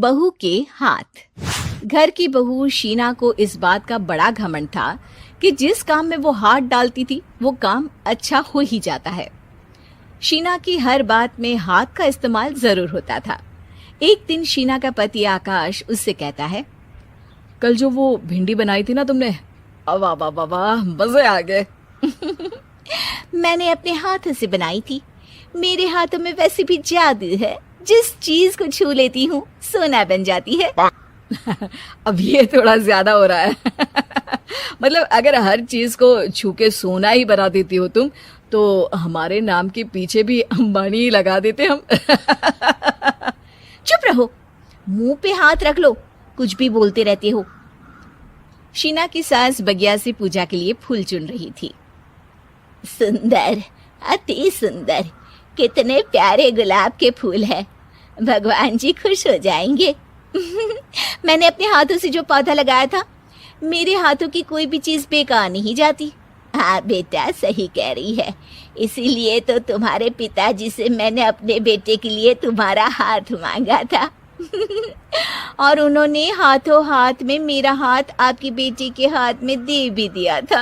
बहू के हाथ। घर की बहू शीना को इस बात का बड़ा घमंड था कि जिस काम में वो हाथ डालती थी वो काम अच्छा हो ही जाता है। शीना की हर बात में हाथ का इस्तेमाल जरूर होता था। एक दिन शीना का पति आकाश उससे कहता है, कल जो वो भिंडी बनाई थी ना तुमने, वाह वाह वाह वाह, मजे आ गए। मैंने अपने हाथों से बनाई थी। मेरे हाथों में वैसे भी जादू है, जिस चीज को छू लेती हूँ सोना बन जाती है। अब ये थोड़ा ज्यादा हो रहा है। मतलब अगर हर चीज को छू के सोना ही बना देती हो तुम, तो हमारे नाम के पीछे भी अंबानी ही लगा देते हम। चुप रहो, मुंह पे हाथ रख लो, कुछ भी बोलते रहते हो। शीना की सास बगिया से पूजा के लिए फूल चुन रही थी। सुंदर, अति सुंदर, कितने प्यारे गुलाब के फूल हैं। भगवान जी खुश हो जाएंगे। मैंने अपने हाथों से जो पौधा लगाया था, मेरे हाथों की कोई भी चीज बेकार नहीं जाती। हाँ बेटा, सही कह रही है। इसीलिए तो तुम्हारे पिताजी से मैंने अपने बेटे के लिए तुम्हारा हाथ मांगा था। और उन्होंने हाथों हाथ में मेरा हाथ आपकी बेटी के हाथ में दे भी दिया था।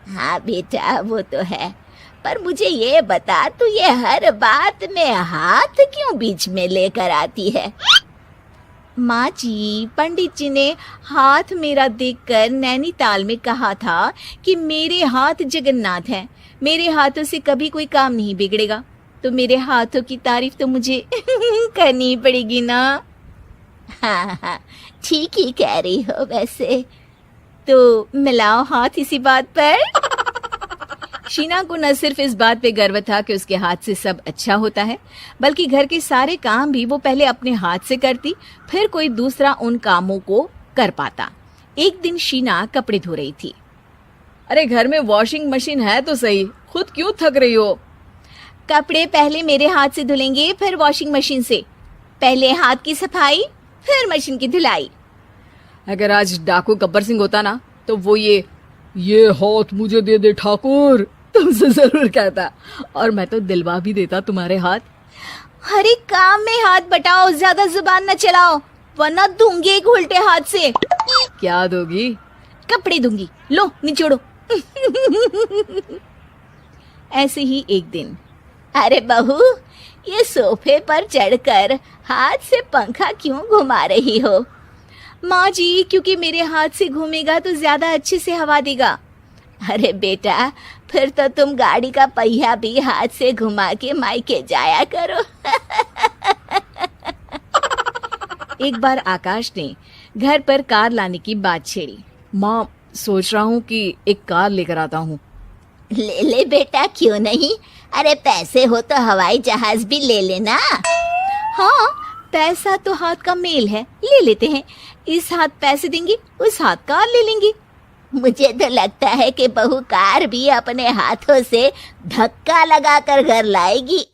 हाँ बेटा, वो तो है, पर मुझे ये बता, तू ये हर बात में हाथ क्यों बीच में लेकर आती है? माँ जी, पंडित जी ने हाथ मेरा देखकर नैनीताल में कहा था कि मेरे हाथ जगन्नाथ हैं, मेरे हाथों से कभी कोई काम नहीं बिगड़ेगा। तो मेरे हाथों की तारीफ तो मुझे करनी पड़ेगी ना। हाँ हाँ, ठीक ही कह रही हो वैसे। तो मिलाओ हाथ इसी बात पर। शीना को न सिर्फ इस बात पे गर्व था कि उसके हाथ से सब अच्छा होता है, बल्कि घर के सारे काम भी वो पहले अपने हाथ से करती, फिर कोई दूसरा उन कामों को कर पाता। एक दिन शीना कपड़े धो रही थी। अरे घर में वॉशिंग मशीन है तो सही, खुद क्यों थक रही हो? कपड़े पहले मेरे हाथ से धुलेंगे, फिर वॉशिंग मशीन से। पहले हाथ की सफाई, फिर मशीन की धुलाई। अगर आज डाकू गब्बर सिंह होता ना, तो वो ये हाथ मुझे दे दे ठाकुर तुमसे जरूर कहता, और मैं तो दिलवा भी देता तुम्हारे हाथ। हर एक काम में हाथ बटाओ, ज्यादा जुबान न चलाओ, वरना दूंगी एक उल्टे हाथ से। क्या दोगी? कपड़े दूंगी, लो निचोड़ो। ऐसे ही एक दिन, अरे बहू, ये सोफे पर चढ़कर हाथ से पंखा क्यों घुमा रही हो? माँ जी, क्योंकि मेरे हाथ से घूमेगा तो ज्यादा अच्छे से हवा देगा। अरे बेटा, फिर तो तुम गाड़ी का पहिया भी हाथ से घुमा के मायके जाया करो। एक बार आकाश ने घर पर कार लाने की बात छेड़ी। माँ, सोच रहा हूँ कि एक कार लेकर आता हूँ। ले ले बेटा, क्यों नहीं? अरे पैसे हो तो हवाई जहाज भी ले लेना। हाँ, पैसा तो हाथ का मेल है, ले लेते हैं। इस हाथ पैसे देंगी, उस हाथ कार ले लेंगी। मुझे तो लगता है कि बहू कार भी अपने हाथों से धक्का लगाकर घर लाएगी।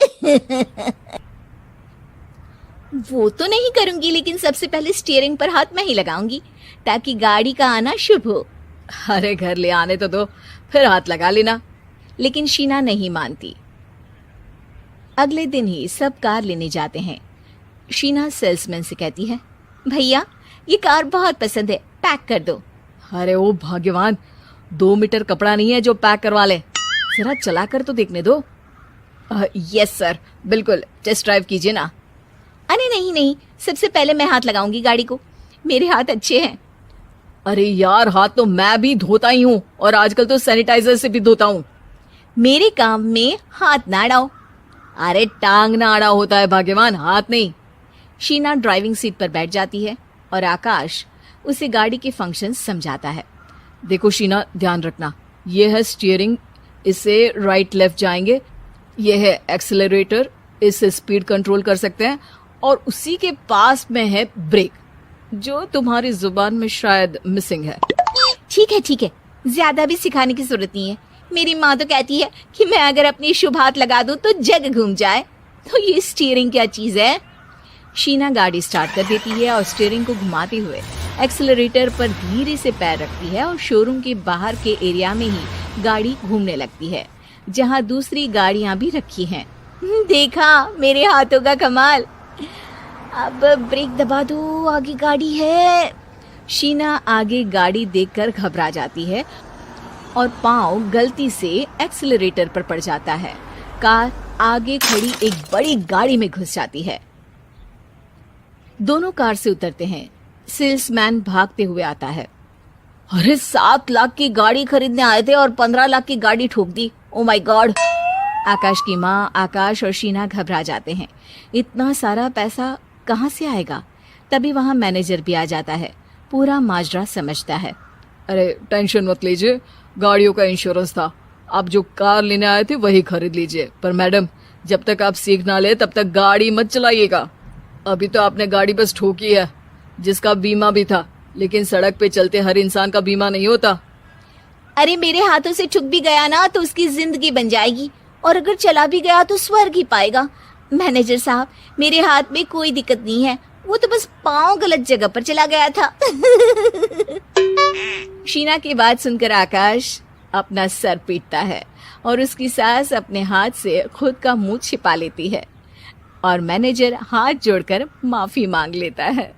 वो तो नहीं करूंगी, लेकिन सबसे पहले स्टीयरिंग पर हाथ मैं ही लगाऊंगी, ताकि गाड़ी का आना शुभ हो। अरे घर ले आने तो दो, फिर हाथ लगा लेना। लेकिन शीना नहीं मानती। अगले दिन ही सब कार लेने जाते हैं। शीना सेल्समैन से कहती है, भैया ये कार बहुत पसंद है, पैक कर दो। अरे ओ भाग्यवान, 2 मीटर कपड़ा नहीं है जो पैक करवा ले, जरा चला कर तो देखने दो। यस सर, बिल्कुल, टेस्ट ड्राइव कीजिए ना। अरे नहीं नहीं, सबसे पहले मैं हाथ लगाऊंगी गाड़ी को, मेरे हाथ अच्छे हैं। अरे यार, हाथ तो मैं भी धोता ही हूँ, और आजकल तो सैनिटाइजर से भी धोता हूँ। मेरे काम में हाथ ना अड़ाओ। अरे टांग ना अड़ा होता है भाग्यवान, हाथ नहीं। शीना ड्राइविंग सीट पर बैठ जाती है और आकाश उसे गाड़ी के फंक्शन समझाता है। देखो शीना, ध्यान रखना, ये है स्टीयरिंग, इससे राइट लेफ्ट जाएंगे। ये है एक्सेलरेटर, इससे स्पीड कंट्रोल कर सकते हैं, और उसी के पास में है ब्रेक, जो तुम्हारी जुबान में शायद मिसिंग है। ठीक है, ज्यादा भी सिखाने की जरूरत नहीं है। मेरी माँ तो कहती है कि मैं अगर अपनी शुभ हाथ लगा दूं तो जग घूम जाए, तो ये स्टीयरिंग क्या चीज है? शीना गाड़ी स्टार्ट कर देती है और स्टीयरिंग को घुमाते हुए एक्सेलरेटर पर धीरे से पैर रखती है, और शोरूम के बाहर के एरिया में ही गाड़ी घूमने लगती है, जहाँ दूसरी गाड़ियां भी रखी हैं। देखा मेरे हाथों का कमाल। अब ब्रेक दबा दो, आगे गाड़ी है। शीना आगे गाड़ी देखकर घबरा जाती है और पाँव गलती से एक्सीलरेटर पर पड़ जाता है। कार आगे खड़ी एक बड़ी गाड़ी में घुस जाती है। दोनों कार से उतरते हैं। सेल्समैन भागते हुए आता है। अरे 7 लाख की गाड़ी खरीदने आए थे और 15 लाख की गाड़ी ठोक दी। Oh my God. आकाश की माँ, आकाश और शीना घबरा जाते हैं। इतना सारा पैसा कहाँ से आएगा? तभी वहां मैनेजर भी आ जाता है। पूरा माजरा समझता है। अरे टेंशन मत लीजिए, गाड़ियों का इंश्योरेंस था। आप जो कार लेने आए थे वही खरीद लीजिए। पर मैडम, जब तक आप सीख ना ले तब तक गाड़ी मत चलाइएगा। अभी तो आपने गाड़ी बस ठोकी है, जिसका बीमा भी था, लेकिन सड़क पे चलते हर इंसान का बीमा नहीं होता। अरे मेरे हाथों से छुप भी गया ना तो उसकी जिंदगी बन जाएगी, और अगर चला भी गया तो स्वर्ग ही पाएगा। मैनेजर साहब, मेरे हाथ में कोई दिक्कत नहीं है, वो तो बस पाँव गलत जगह पर चला गया था। शीना की बात सुनकर आकाश अपना सर पीटता है और उसकी सास अपने हाथ से खुद का मुंह छिपा लेती है और मैनेजर हाथ जोड़कर माफी मांग लेता है।